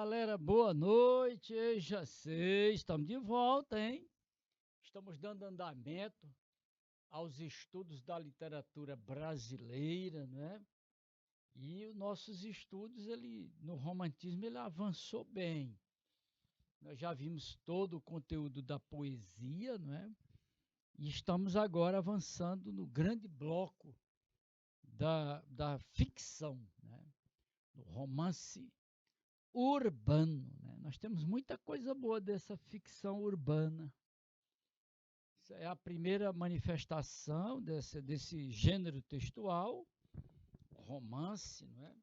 Galera, boa noite. Eu já sei, estamos de volta, hein? Estamos dando andamento aos estudos da literatura brasileira, né? E os nossos estudos, no romantismo, ele avançou bem. Nós já vimos todo o conteúdo da poesia, né? E estamos agora avançando no grande bloco da ficção, né? Do romance urbano, né? Nós temos muita coisa boa dessa ficção urbana. Isso é a primeira manifestação desse gênero textual, romance, não é?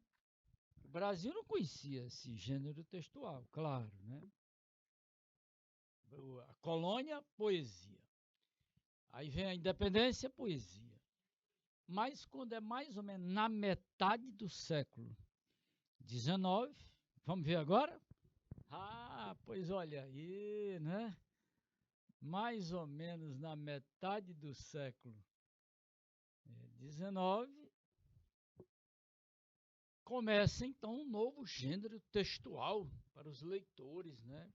O Brasil não conhecia esse gênero textual, claro, né? A colônia, poesia. Aí vem a independência, poesia. Mas quando é mais ou menos na metade do século XIX, vamos ver agora? Ah, pois olha aí, né? Mais ou menos na metade do século XIX, começa então um novo gênero textual para os leitores, né?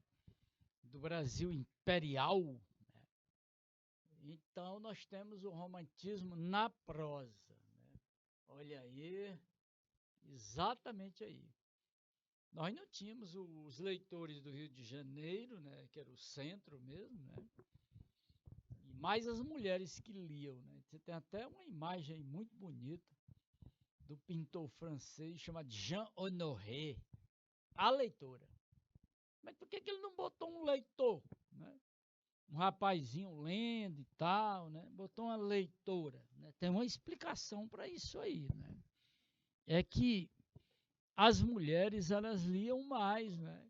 Do Brasil imperial. Né? Então nós temos o romantismo na prosa. Né? Olha aí, exatamente aí. Nós não tínhamos os leitores do Rio de Janeiro, né, que era o centro mesmo, né, e mais as mulheres que liam. Né. Você tem até uma imagem muito bonita do pintor francês chamado Jean Honoré, a leitora. Mas por que ele não botou um leitor? Né? Um rapazinho lendo e tal, né? Botou uma leitora. Né? Tem uma explicação para isso aí. Né? É que as mulheres, elas liam mais, né?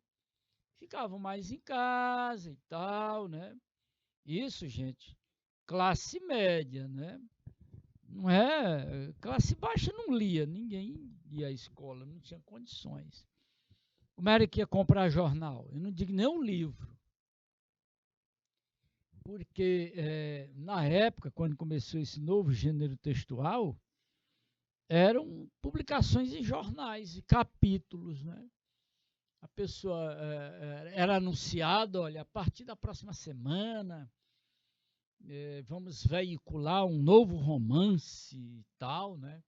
Ficavam mais em casa e tal, né? Isso, gente, classe média, né? Não é, classe baixa não lia, ninguém ia à escola, não tinha condições. Como era que ia comprar jornal? Eu não digo nem um livro. Porque na época, quando começou esse novo gênero textual, eram publicações em jornais e capítulos, né? A pessoa era anunciado, olha, a partir da próxima semana vamos veicular um novo romance e tal, né?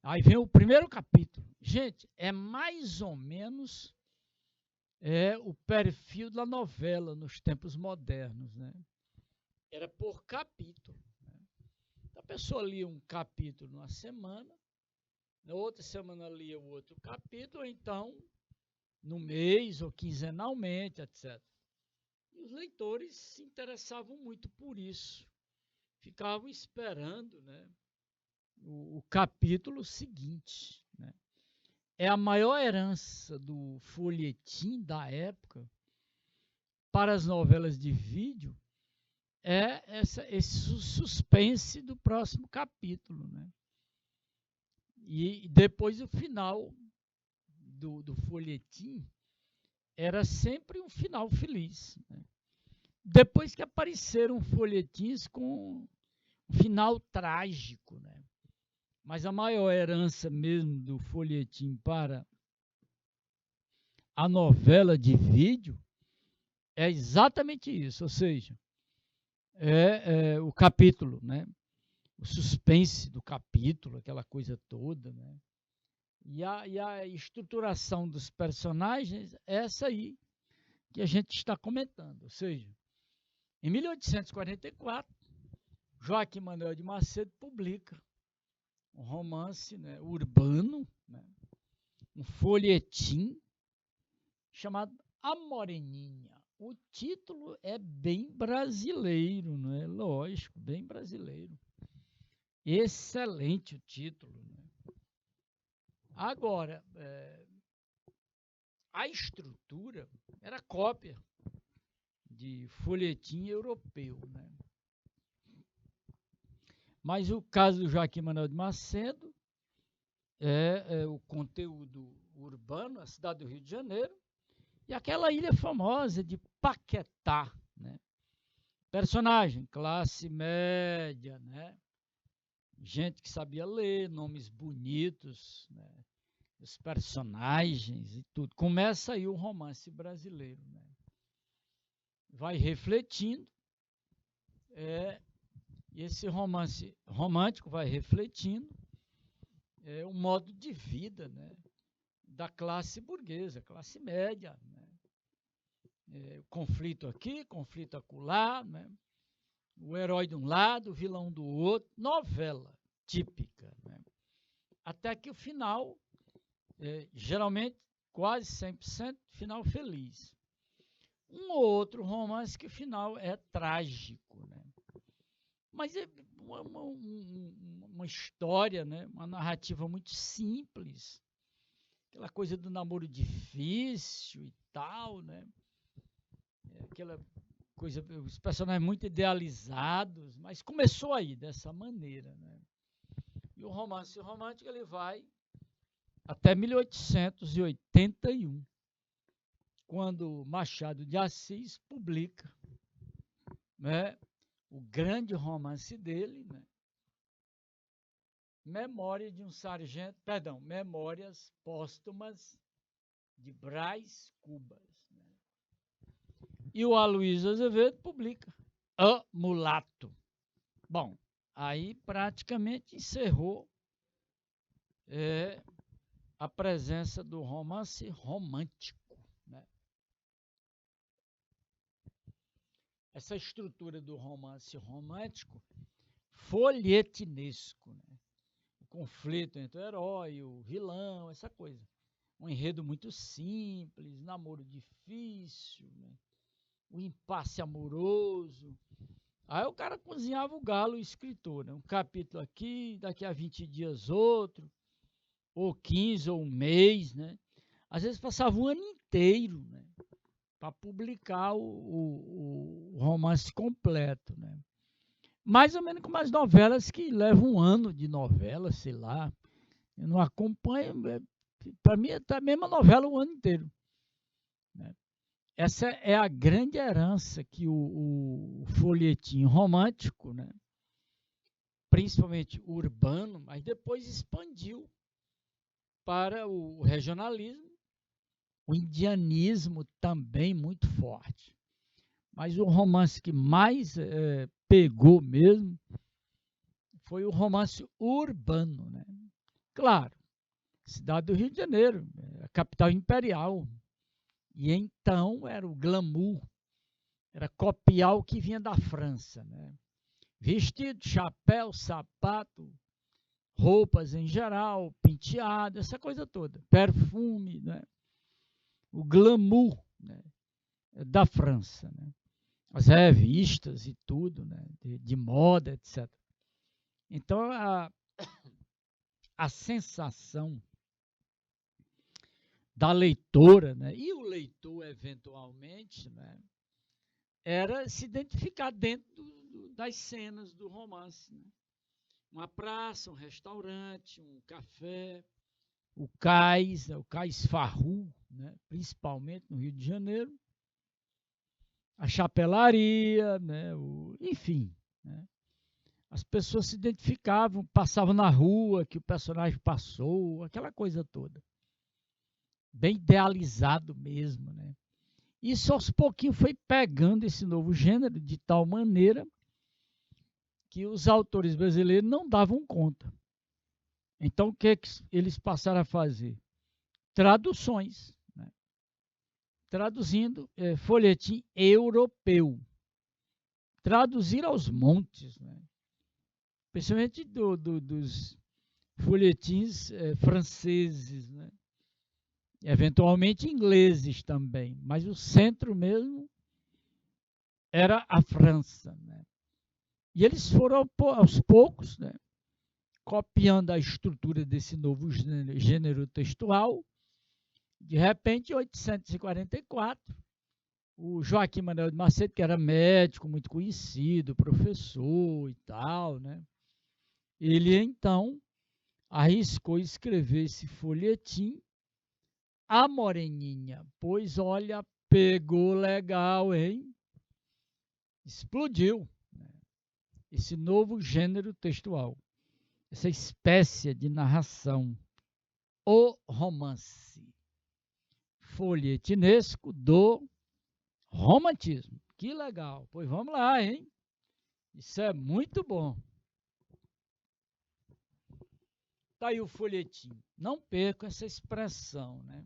Aí vem o primeiro capítulo. Gente, é mais ou menos o perfil da novela nos tempos modernos, né? Era por capítulo. Né? A pessoa lia um capítulo numa semana, na outra semana lia o outro capítulo, ou então no mês ou quinzenalmente, etc. E os leitores se interessavam muito por isso. Ficavam esperando, né, o capítulo seguinte. Né? É a maior herança do folhetim da época para as novelas de vídeo, esse suspense do próximo capítulo. Né? E depois o final do folhetim era sempre um final feliz. Né? Depois que apareceram folhetins com um final trágico, né? Mas a maior herança mesmo do folhetim para a novela de vídeo é exatamente isso, ou seja, o capítulo, né? O suspense do capítulo, aquela coisa toda, né? E a estruturação dos personagens é essa aí que a gente está comentando, ou seja, em 1844, Joaquim Manuel de Macedo publica um romance, né, urbano, né, um folhetim chamado A Moreninha. O título é bem brasileiro, não é? Lógico, bem brasileiro. Excelente o título. Né? Agora, a estrutura era cópia de folhetim europeu. Né? Mas o caso do Joaquim Manuel de Macedo é o conteúdo urbano, a cidade do Rio de Janeiro, e aquela ilha famosa de Paquetá. Né? Personagem, classe média, né? Gente que sabia ler, nomes bonitos, né? os personagens e tudo. Começa aí o romance brasileiro, né? Vai refletindo, e esse romance romântico vai refletindo o modo de vida, né, da classe burguesa, classe média, né? O conflito aqui, conflito acolá, né? O herói de um lado, o vilão do outro, novela típica, né? Até que o final, geralmente quase 100%, final feliz. Um ou outro romance que o final é trágico, né? Mas é uma história, né? Uma narrativa muito simples, aquela coisa do namoro difícil e tal, né? Aquela coisa, os personagens muito idealizados, mas começou aí dessa maneira, né? E o romance romântico ele vai até 1881, quando Machado de Assis publica, né, o grande romance dele, né, Memórias Póstumas de Brás Cubas. Né? E o Aloysio Azevedo publica O Mulato. Bom, aí praticamente encerrou a presença do romance romântico. Né? Essa estrutura do romance romântico folhetinesco, né? O conflito entre o herói e o vilão, essa coisa. Um enredo muito simples, namoro difícil, né? O impasse amoroso. Aí o cara cozinhava o galo, o escritor, né? Um capítulo aqui, daqui a 20 dias outro, ou 15, ou um mês, né? Às vezes passava um ano inteiro, né? Para publicar o romance completo, né? Mais ou menos como as novelas que levam um ano de novela, sei lá. Eu não acompanho, para mim é a mesma novela o ano inteiro. Né? Essa é a grande herança que o folhetim romântico, né? Principalmente o urbano, mas depois expandiu para o regionalismo, o indianismo também muito forte. Mas o romance que mais pegou mesmo foi o romance urbano. Né? Claro, cidade do Rio de Janeiro, a capital imperial. E então era o glamour, era copiar o que vinha da França. Né? Vestido, chapéu, sapato, roupas em geral, penteado, essa coisa toda. Perfume, né? O glamour, né, da França. Né? As revistas e tudo, né, de moda, etc. Então, a sensação da leitora, né, e o leitor, eventualmente, né, era se identificar dentro das cenas do romance. Né? Uma praça, um restaurante, um café, o cais Farru, né, principalmente no Rio de Janeiro, a chapelaria, né, enfim. Né? As pessoas se identificavam, passavam na rua, que o personagem passou, aquela coisa toda. Bem idealizado mesmo, né? Isso aos pouquinhos foi pegando esse novo gênero de tal maneira que os autores brasileiros não davam conta. Então, o que eles passaram a fazer? Traduções. Né? Traduzindo folhetim europeu. Traduzir aos montes. Né? Principalmente dos folhetins franceses, né? Eventualmente ingleses também, mas o centro mesmo era a França. Né? E eles foram aos poucos, né, copiando a estrutura desse novo gênero textual. De repente, em 844, o Joaquim Manuel de Macedo, que era médico, muito conhecido, professor e tal, né, ele então arriscou escrever esse folhetim, A Moreninha, pois olha, pegou legal, hein? Explodiu, né? Esse novo gênero textual, essa espécie de narração. o romance folhetinesco do romantismo. Que legal. Pois vamos lá, hein? Isso é muito bom. Tá aí o folhetim. Não percam essa expressão, né?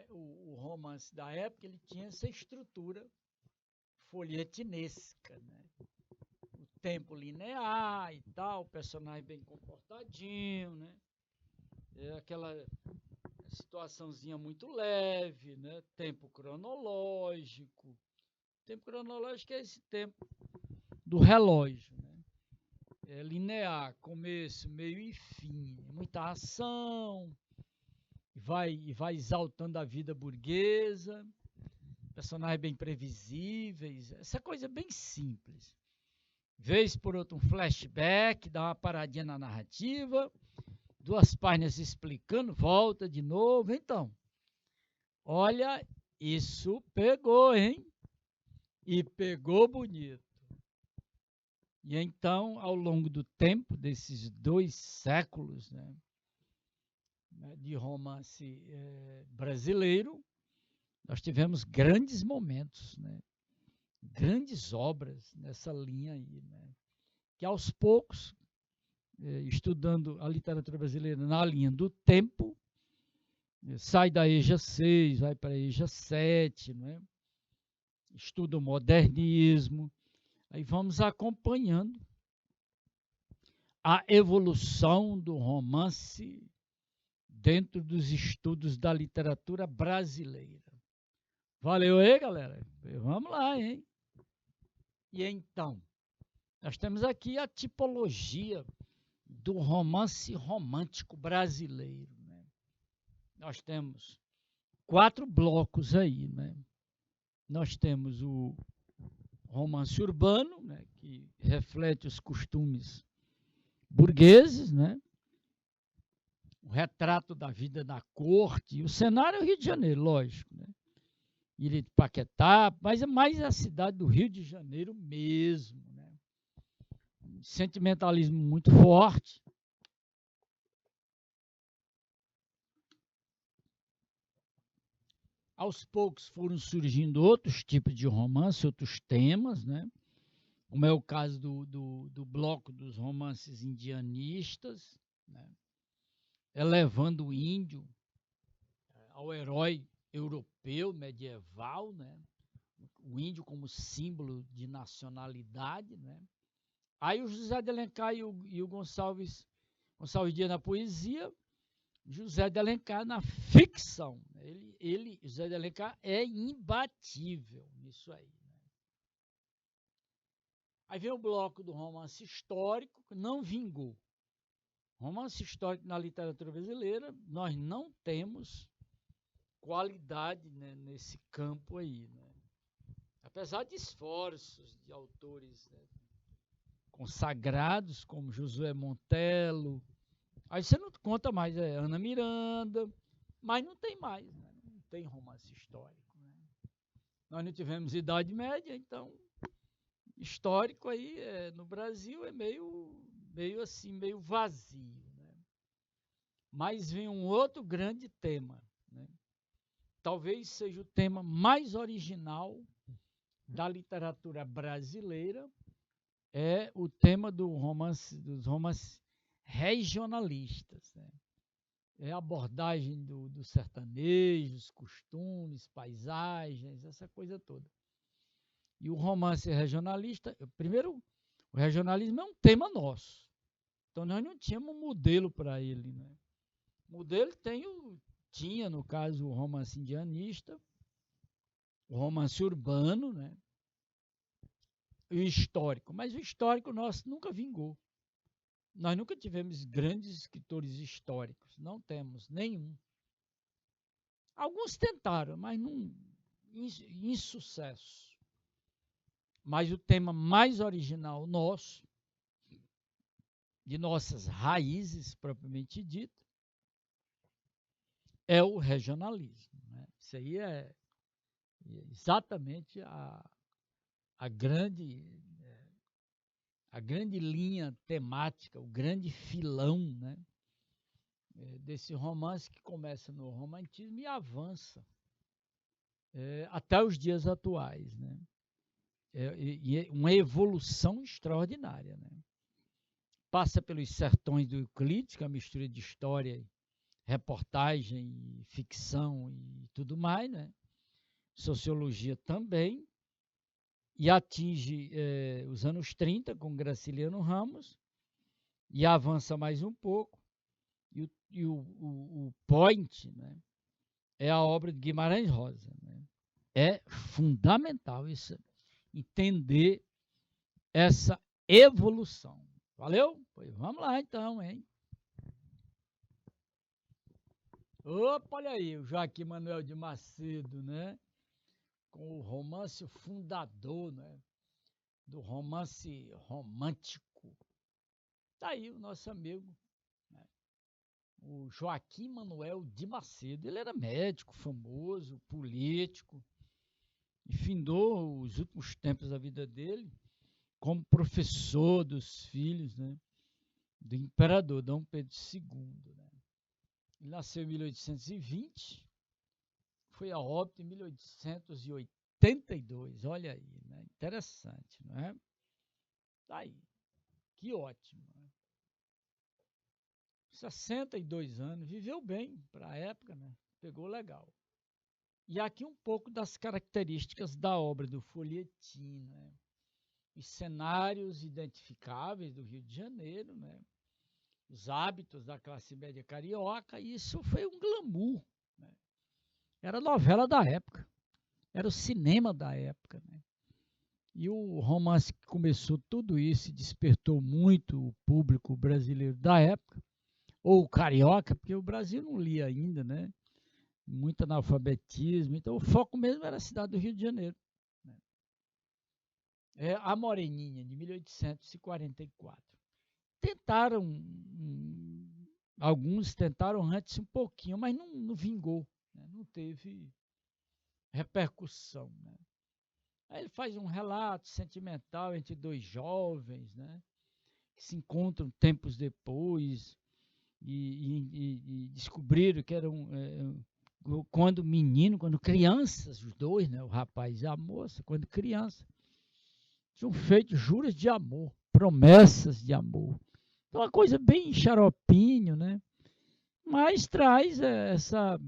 O romance da época ele tinha essa estrutura folhetinesca, né? O tempo linear e tal, o personagem bem comportadinho, né? Aquela situaçãozinha muito leve, né? Tempo cronológico. Tempo cronológico é esse tempo do relógio, né? É linear, começo, meio e fim. Muita ação, vai exaltando a vida burguesa, personagens bem previsíveis, essa coisa bem simples. Vez por outra um flashback, dá uma paradinha na narrativa, 2 páginas explicando, volta de novo. Então, olha, isso pegou, hein? E pegou bonito. E então, ao longo do tempo, desses 2 séculos, né, de romance brasileiro, nós tivemos grandes momentos, né, grandes obras nessa linha aí, né, que aos poucos, estudando a literatura brasileira na linha do tempo, sai da EJA 6, vai para a EJA 7, né, estuda o modernismo, aí vamos acompanhando a evolução do romance dentro dos estudos da literatura brasileira. Valeu aí, galera? Vamos lá, hein? E então, nós temos aqui a tipologia do romance romântico brasileiro, né? Nós temos 4 blocos aí, né? Nós temos o romance urbano, né, que reflete os costumes burgueses, né? O retrato da vida da corte, o cenário é o Rio de Janeiro, lógico, né? Ilha de Paquetá, mas é mais a cidade do Rio de Janeiro mesmo, né? Sentimentalismo muito forte. Aos poucos foram surgindo outros tipos de romance, outros temas, né? Como é o caso do bloco dos romances indianistas, né? Elevando o índio ao herói europeu medieval, né? O índio como símbolo de nacionalidade, né? Aí o José de Alencar e o Gonçalves Dias na poesia, José de Alencar na ficção. José de Alencar, é imbatível nisso aí. Né? Aí vem o bloco do romance histórico, que não vingou. Romance histórico na literatura brasileira, nós não temos qualidade, né, nesse campo aí. Né? Apesar de esforços de autores, né, consagrados, como Josué Montelo, aí você não conta mais, Ana Miranda, mas não tem mais, né? Não tem romance histórico. Né? Nós não tivemos Idade Média, então histórico aí no Brasil é meio assim, meio vazio. Né? Mas vem um outro grande tema, né? Talvez seja o tema mais original da literatura brasileira, é o tema dos romances regionalistas. Né? É a abordagem do sertanejo, os costumes, paisagens, essa coisa toda. E o romance regionalista, primeiro, o regionalismo é um tema nosso. Então nós não tínhamos modelo para ele. Né? Modelo tinha, no caso, o romance indianista, o romance urbano, né? E o histórico. Mas o histórico nosso nunca vingou. Nós nunca tivemos grandes escritores históricos, não temos nenhum. Alguns tentaram, mas não, insucesso. Mas o tema mais original nosso, de nossas raízes propriamente dito, é o regionalismo. Né? Isso aí é exatamente a grande linha temática, o grande filão, né, desse romance que começa no romantismo e avança até os dias atuais, né? E uma evolução extraordinária, né? Passa pelos sertões do Euclides, que é a mistura de história, reportagem, ficção e tudo mais, né? Sociologia também, e atinge os anos 30 com Graciliano Ramos, e avança mais um pouco, e o point, né, é a obra de Guimarães Rosa. Né? É fundamental isso, entender essa evolução. Valeu? Pois vamos lá então, hein? Opa, olha aí, o Joaquim Manuel de Macedo, né? Com o romance fundador, né? Do romance romântico. Tá aí o nosso amigo, né? O Joaquim Manuel de Macedo. Ele era médico famoso, político, e findou os últimos tempos da vida dele como professor dos filhos, né? Do imperador Dom Pedro II. Né? Ele nasceu em 1820, foi a óbito em 1882. Olha aí, né? Interessante, não é? Tá aí, que ótimo. Né? 62 anos, viveu bem para a época, né? Pegou legal. E aqui um pouco das características da obra do folhetim, né? Os cenários identificáveis do Rio de Janeiro, né? Os hábitos da classe média carioca, e isso foi um glamour. Né? Era a novela da época, era o cinema da época. Né? E o romance que começou tudo isso e despertou muito o público brasileiro da época, ou carioca, porque o Brasil não lia ainda, né? Muito analfabetismo, então o foco mesmo era a cidade do Rio de Janeiro. Né? A Moreninha, de 1844. Tentaram, alguns tentaram antes um pouquinho, mas não vingou, né? Não teve repercussão. Né? Aí ele faz um relato sentimental entre dois jovens, né? Que se encontram tempos depois e descobriram que eram quando crianças, os dois, né, o rapaz e a moça, quando criança, tinham feito juras de amor, promessas de amor. Então, uma coisa bem xaropinho, né? Mas traz essa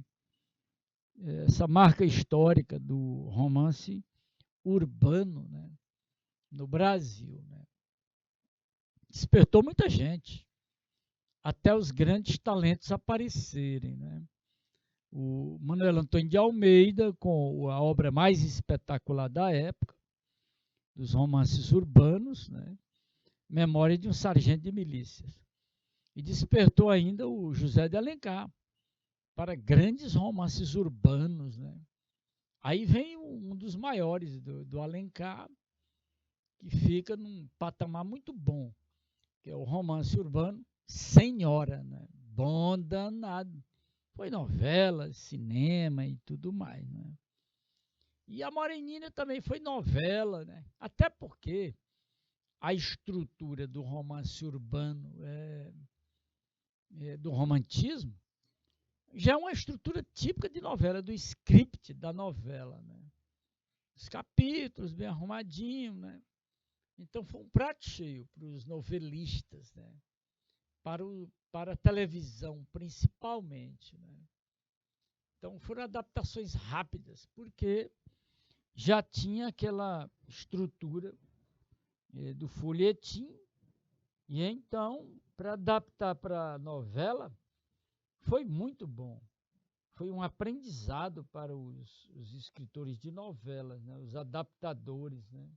marca histórica do romance urbano, né, no Brasil. Né? Despertou muita gente, até os grandes talentos aparecerem. Né? O Manuel Antônio de Almeida, com a obra mais espetacular da época, dos romances urbanos, né? Memória de um sargento de milícias. E despertou ainda o José de Alencar para grandes romances urbanos. Né? Aí vem um dos maiores do Alencar, que fica num patamar muito bom, que é o romance urbano Senhora. Né? Bom danado. Foi novela, cinema e tudo mais. Né? E a Morenina também foi novela, né? Até porque a estrutura do romance urbano, do romantismo, já é uma estrutura típica de novela, do script da novela. Né? Os capítulos bem arrumadinhos, né? Então foi um prato cheio para os novelistas, né? Para a televisão, principalmente. Né? Então foram adaptações rápidas, porque já tinha aquela estrutura do folhetim, e então, para adaptar para a novela, foi muito bom. Foi um aprendizado para os escritores de novelas, né? Os adaptadores. Né?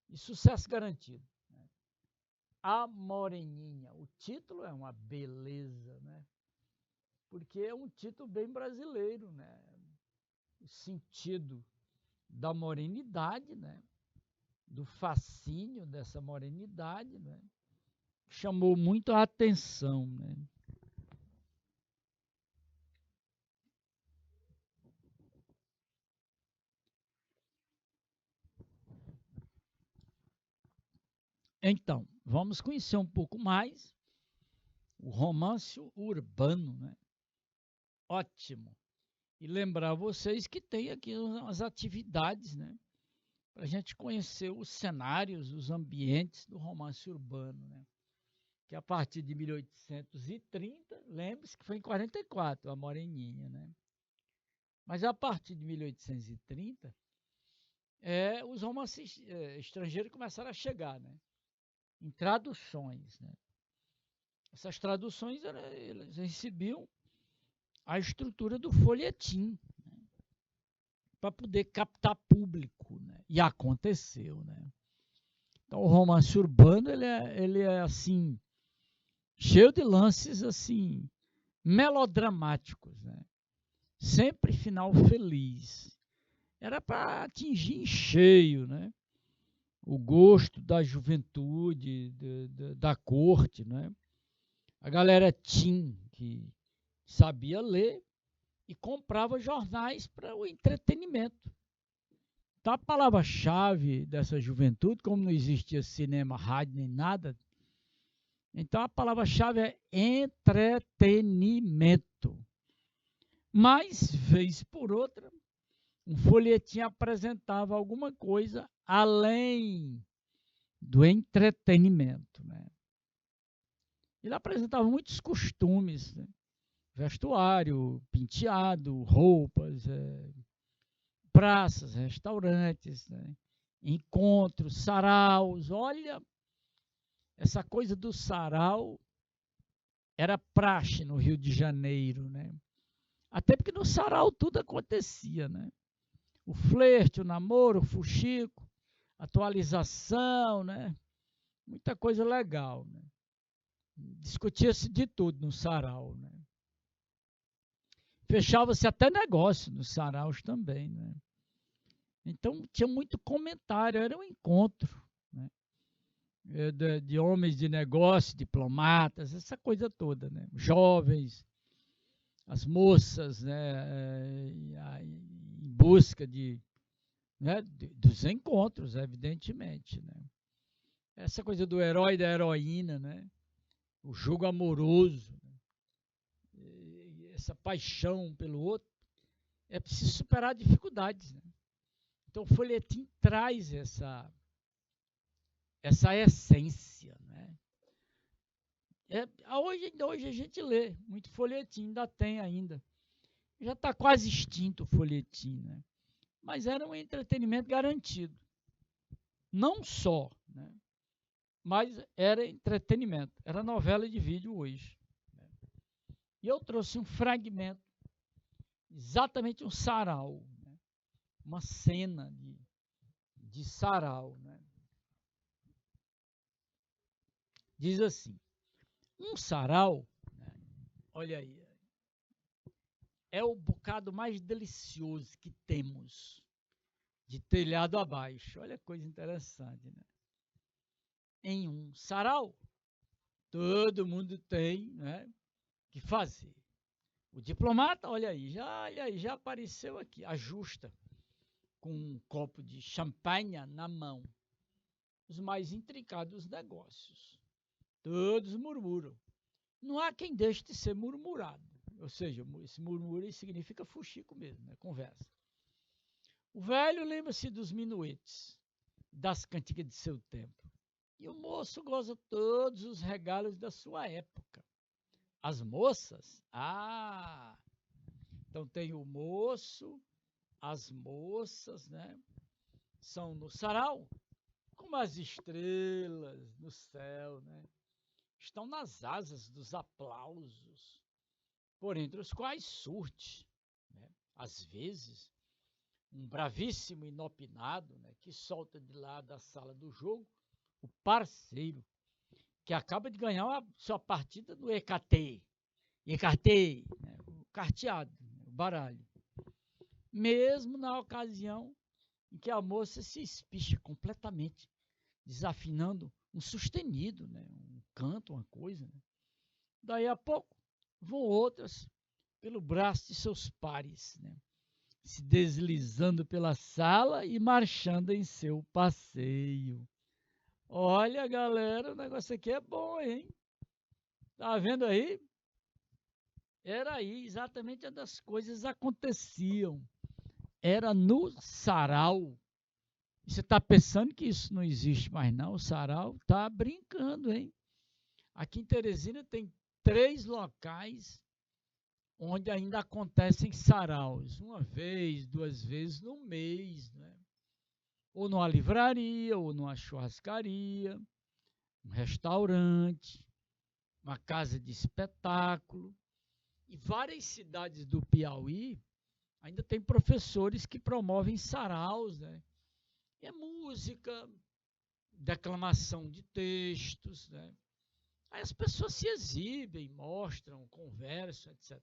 E sucesso garantido. Né? A Moreninha. O título é uma beleza, né? Porque é um título bem brasileiro. Né? O sentido da morenidade, né? Do fascínio dessa morenidade, né? Chamou muito a atenção. Né? Então, vamos conhecer um pouco mais o romance urbano, né? Ótimo. E lembrar vocês que tem aqui umas atividades, né? Para a gente conhecer os cenários, os ambientes do romance urbano, né? Que a partir de 1830, lembre-se que foi em 44, a Moreninha, né? Mas a partir de 1830, os romances estrangeiros começaram a chegar, né? Em traduções, né? Essas traduções eles recebiam a estrutura do folhetim, né? Para poder captar público, né? E aconteceu, né? Então o romance urbano ele é assim cheio de lances assim melodramáticos, né? Sempre final feliz. Era para atingir em cheio, né? O gosto da juventude, da corte, né? A galera teen que sabia ler e comprava jornais para o entretenimento. Então a palavra-chave dessa juventude, como não existia cinema, rádio nem nada, então a palavra-chave é entretenimento. Mas, vez por outra, um folhetim apresentava alguma coisa além do entretenimento, né? Ele apresentava muitos costumes, né? Vestuário, penteado, roupas, praças, restaurantes, né? Encontros, saraus. Olha, essa coisa do sarau era praxe no Rio de Janeiro, né? Até porque no sarau tudo acontecia, né? O flerte, o namoro, o fuxico, atualização, né? Muita coisa legal, né? Discutia-se de tudo no sarau, né? Fechava-se até negócio nos saraus também, né? Então tinha muito comentário, era um encontro, né? De homens de negócio, diplomatas, essa coisa toda, né? Jovens, as moças, né? Em busca né? Dos encontros, evidentemente, né? Essa coisa do herói e da heroína, né? O jogo amoroso, né? Essa paixão pelo outro, é preciso superar dificuldades, né? Então o folhetim traz essa essência, né? Hoje a gente lê muito folhetim, ainda tem ainda. Já está quase extinto o folhetim, né? Mas era um entretenimento garantido. Não só, né? Mas era entretenimento. Era novela de vídeo hoje. Né? E eu trouxe um fragmento, exatamente um sarau, né? Uma cena de sarau, né? Diz assim, um sarau, né? Olha aí, é o bocado mais delicioso que temos, de telhado abaixo. Olha que coisa interessante, né? Em um sarau, todo mundo tem, né, que fazer. O diplomata, olha aí, já apareceu aqui, ajusta com um copo de champanhe na mão. Os mais intrincados negócios. Todos murmuram. Não há quem deixe de ser murmurado. Ou seja, esse murmúrio significa fuxico mesmo, né? Conversa. O velho lembra-se dos minuetes, das cantigas de seu tempo. E o moço goza todos os regalos da sua época. As moças? Ah! Então tem o moço, as moças, né? São no sarau, como as estrelas no céu, né? Estão nas asas dos aplausos, por entre os quais surte, né? Às vezes, um bravíssimo inopinado, né? Que solta de lá da sala do jogo o parceiro, que acaba de ganhar a sua partida no EKT, né? O carteado, né? O baralho. Mesmo na ocasião em que a moça se espicha completamente, desafinando um sustenido, né? Um canto, uma coisa. Né? Daí a pouco vão outras pelo braço de seus pares, né? Se deslizando pela sala e marchando em seu passeio. Olha, galera, o negócio aqui é bom, hein? Tá vendo aí? Era aí exatamente onde as coisas aconteciam. Era no sarau. Você está pensando que isso não existe mais não? O sarau está brincando, hein? Aqui em Teresina tem 3 locais onde ainda acontecem saraus. Uma vez, 2 vezes no mês, né? Ou numa livraria, ou numa churrascaria, um restaurante, uma casa de espetáculo. E várias cidades do Piauí ainda tem professores que promovem saraus, né? É música, declamação de textos, né? Aí as pessoas se exibem, mostram, conversam, etc.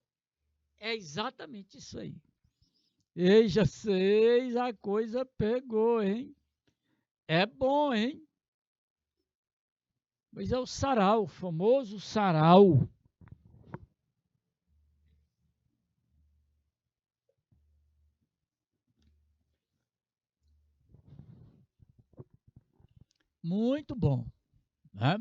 É exatamente isso aí. Ei, já sei, a coisa pegou, hein? É bom, hein? Mas é o sarau, o famoso sarau. Muito bom, né?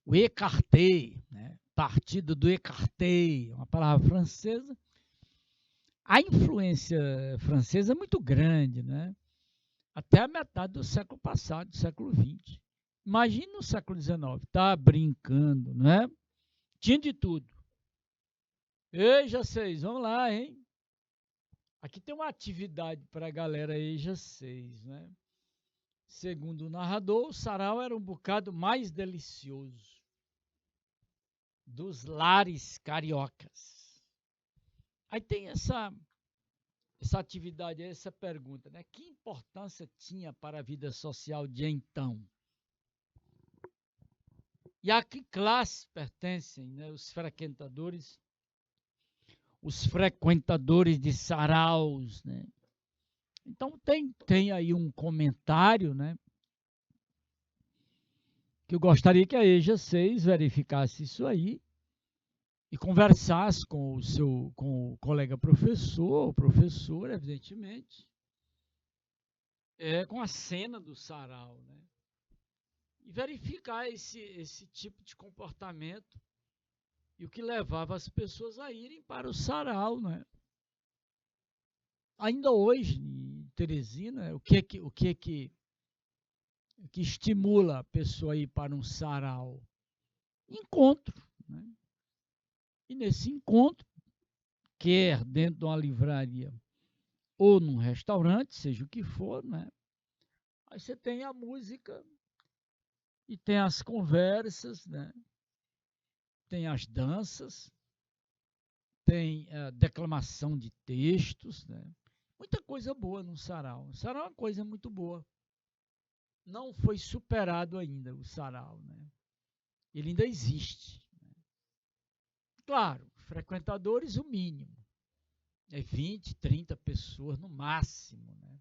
O écarté, né? Partido do écarté, uma palavra francesa. A influência francesa é muito grande, né? Até a metade do século passado, do século XX. Imagina no século XIX, tá brincando, né? Tinha de tudo. Eija 6, vamos lá, hein? Aqui tem uma atividade para a galera Eija 6, né? Segundo o narrador, o sarau era um bocado mais delicioso dos lares cariocas. Aí tem essa atividade, essa pergunta, né? Que importância tinha para a vida social de então? E a que classe pertencem, né, os frequentadores de saraus, né? Então tem aí um comentário, né, que eu gostaria que a EJA 6 verificasse isso aí e conversasse com o colega professor, ou professora, evidentemente, com a cena do sarau, né? E verificar esse tipo de comportamento e o que levava as pessoas a irem para o sarau, né? Ainda hoje, em Teresina, o que estimula a pessoa a ir para um sarau? Encontro, né? E nesse encontro, quer dentro de uma livraria ou num restaurante, seja o que for, né? Aí você tem a música e tem as conversas, né? Tem as danças, tem a declamação de textos, né? Muita coisa boa no sarau. O sarau é uma coisa muito boa. Não foi superado ainda o sarau, né? Ele ainda existe. Claro, frequentadores o mínimo. É 20, 30 pessoas no máximo, né?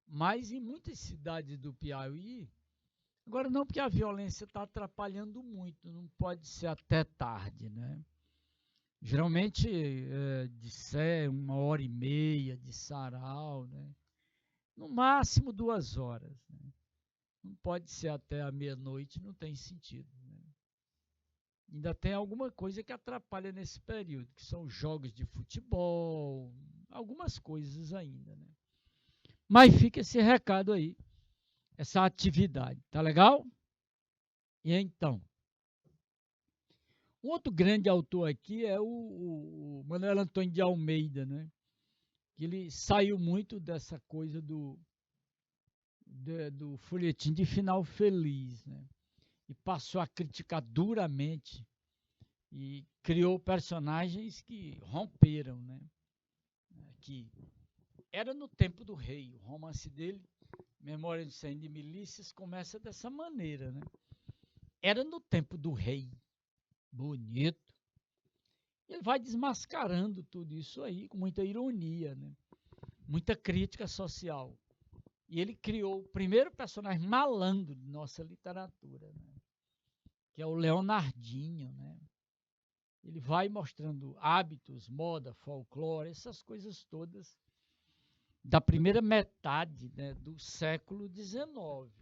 Mas em muitas cidades do Piauí, agora não porque a violência está atrapalhando muito, não pode ser até tarde, né? Geralmente de 1h30 de sarau, né? No máximo 2 horas. Né? Não pode ser até a meia-noite, não tem sentido. Né? Ainda tem alguma coisa que atrapalha nesse período, que são jogos de futebol, algumas coisas ainda. Né? Mas fica esse recado aí, essa atividade, tá legal? E então, um outro grande autor aqui é o Manuel Antônio de Almeida, né? Que ele saiu muito dessa coisa do folhetim de final feliz, né? E passou a criticar duramente e criou personagens que romperam, né? Que era no tempo do rei. O romance dele, Memória de 100 de Milícias, começa dessa maneira, né? Era no tempo do rei. Bonito. Ele vai desmascarando tudo isso aí com muita ironia, né? Muita crítica social. E ele criou o primeiro personagem malandro de nossa literatura, né? Que é o Leonardinho, né? Ele vai mostrando hábitos, moda, folclore, essas coisas todas da primeira metade, né, do século XIX.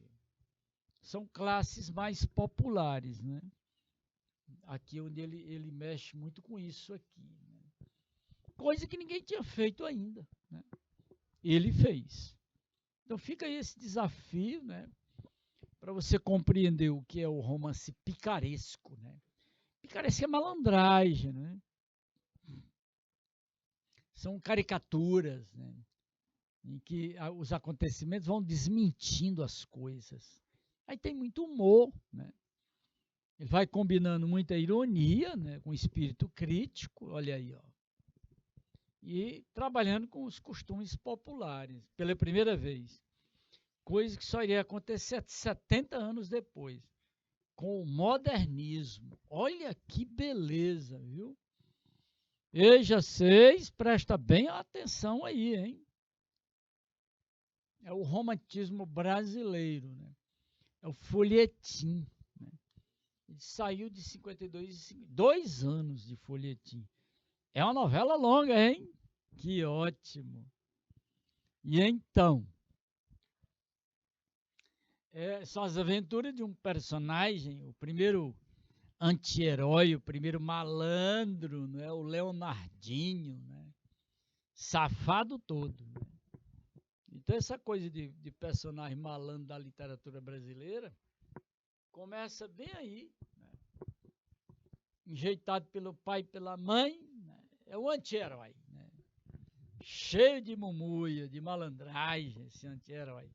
São classes mais populares, né? aqui onde ele mexe muito com isso aqui, né? Coisa que ninguém tinha feito ainda, né? Ele fez. Então fica aí esse desafio, né, para você compreender o que é o romance picaresco, né? Picaresco é malandragem, né? São caricaturas, né, em que os acontecimentos vão desmentindo as coisas. Aí tem muito humor, né? Ele vai combinando muita ironia, né, com espírito crítico, olha aí, ó. E trabalhando com os costumes populares, pela primeira vez. Coisa que só iria acontecer 70 anos depois, com o modernismo. Olha que beleza, viu? Veja vocês, presta bem atenção aí, hein? É o romantismo brasileiro, né? É o folhetim, né? Ele saiu de 52, 2 anos de folhetim. É uma novela longa, hein? Que ótimo. E então, são as aventuras de um personagem, o primeiro anti-herói, o primeiro malandro, né? O Leonardinho, né? Safado todo. Né? Então, essa coisa de personagem malandro da literatura brasileira começa bem aí, né? Enjeitado pelo pai e pela mãe, né? É o anti-herói, né? Cheio de mumuia, de malandragem, esse anti-herói.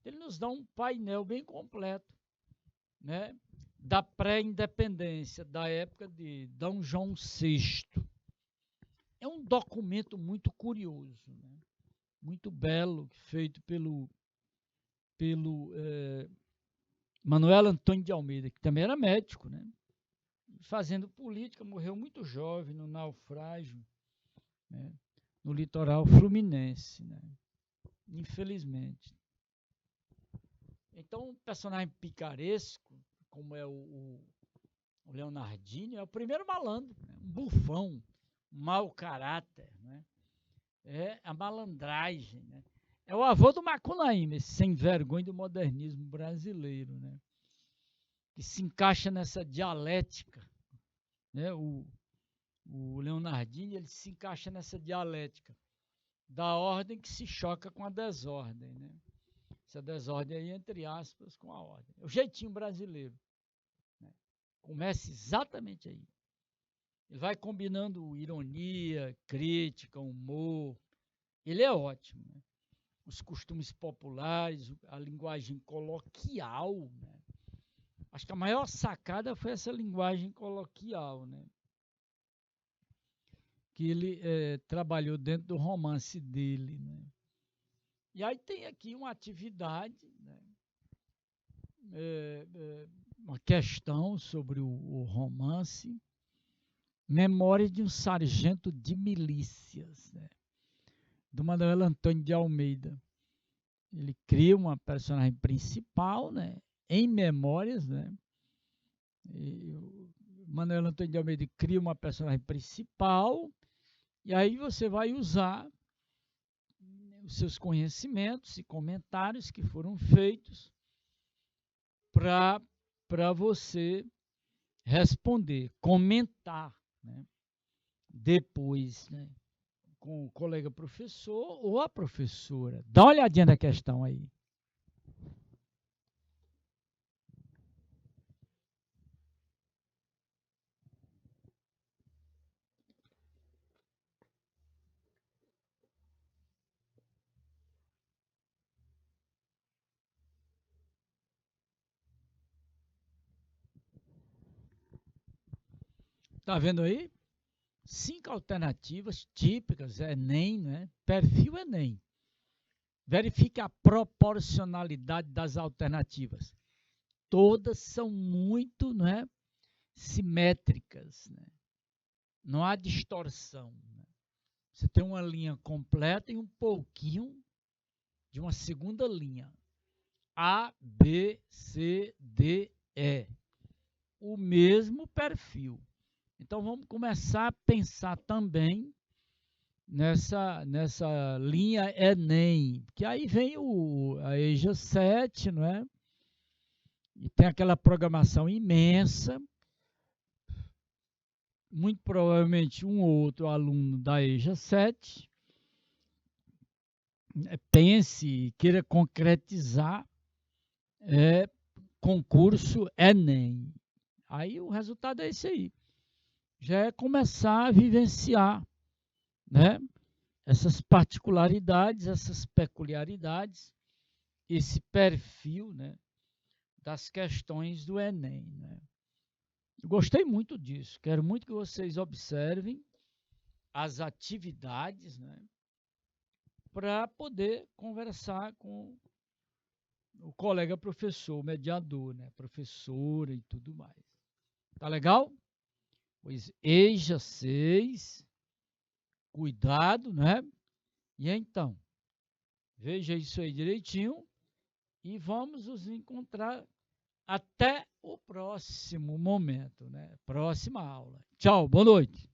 Ele nos dá um painel bem completo, né, da pré-independência, da época de D. João VI. É um documento muito curioso, né, muito belo, feito pelo Manuel Antônio de Almeida, que também era médico, né, fazendo política, morreu muito jovem no naufrágio, né, no litoral fluminense, né, infelizmente. Então, um personagem picaresco, como é o Leonardinho, é o primeiro malandro, né? Um bufão, um mau caráter, né? É a malandragem, né? É o avô do Macunaíma, esse sem vergonha do modernismo brasileiro, né? Que se encaixa nessa dialética, né? O Leonardinho, ele se encaixa nessa dialética da ordem que se choca com a desordem, né? Essa desordem aí, entre aspas, com a ordem. É o jeitinho brasileiro. Né? Começa exatamente aí. Ele vai combinando ironia, crítica, humor. Ele é ótimo. Né? Os costumes populares, a linguagem coloquial. Né? Acho que a maior sacada foi essa linguagem coloquial, né? Que ele trabalhou dentro do romance dele. Né? E aí tem aqui uma atividade, né? Uma questão sobre o romance, Memórias de um Sargento de Milícias, né? Do Manuel Antônio de Almeida. Ele cria uma personagem principal, né? Em Memórias, né? E o Manuel Antônio de Almeida cria uma personagem principal, e aí você vai usar os seus conhecimentos e comentários que foram feitos para você responder, comentar, né? Depois, né? Com o colega professor ou a professora. Dá uma olhadinha na questão aí. Tá vendo aí? 5 alternativas típicas, Enem, né? Perfil Enem. Verifique a proporcionalidade das alternativas. Todas são muito, né, simétricas. Né? Não há distorção. Né? Você tem uma linha completa e um pouquinho de uma segunda linha. A, B, C, D, E. O mesmo perfil. Então vamos começar a pensar também nessa linha Enem, que aí vem a EJA 7, não é? E tem aquela programação imensa, muito provavelmente um ou outro aluno da EJA 7 pense e queira concretizar concurso Enem. Aí o resultado é esse aí. Já é começar a vivenciar, né, essas particularidades, essas peculiaridades, esse perfil, né, das questões do Enem. Né? Gostei muito disso. Quero muito que vocês observem as atividades, né, para poder conversar com o colega professor, o mediador, né, professora e tudo mais. Tá legal? Pois EJA 6, cuidado, né? E então, veja isso aí direitinho e vamos nos encontrar até o próximo momento, né? Próxima aula. Tchau, boa noite.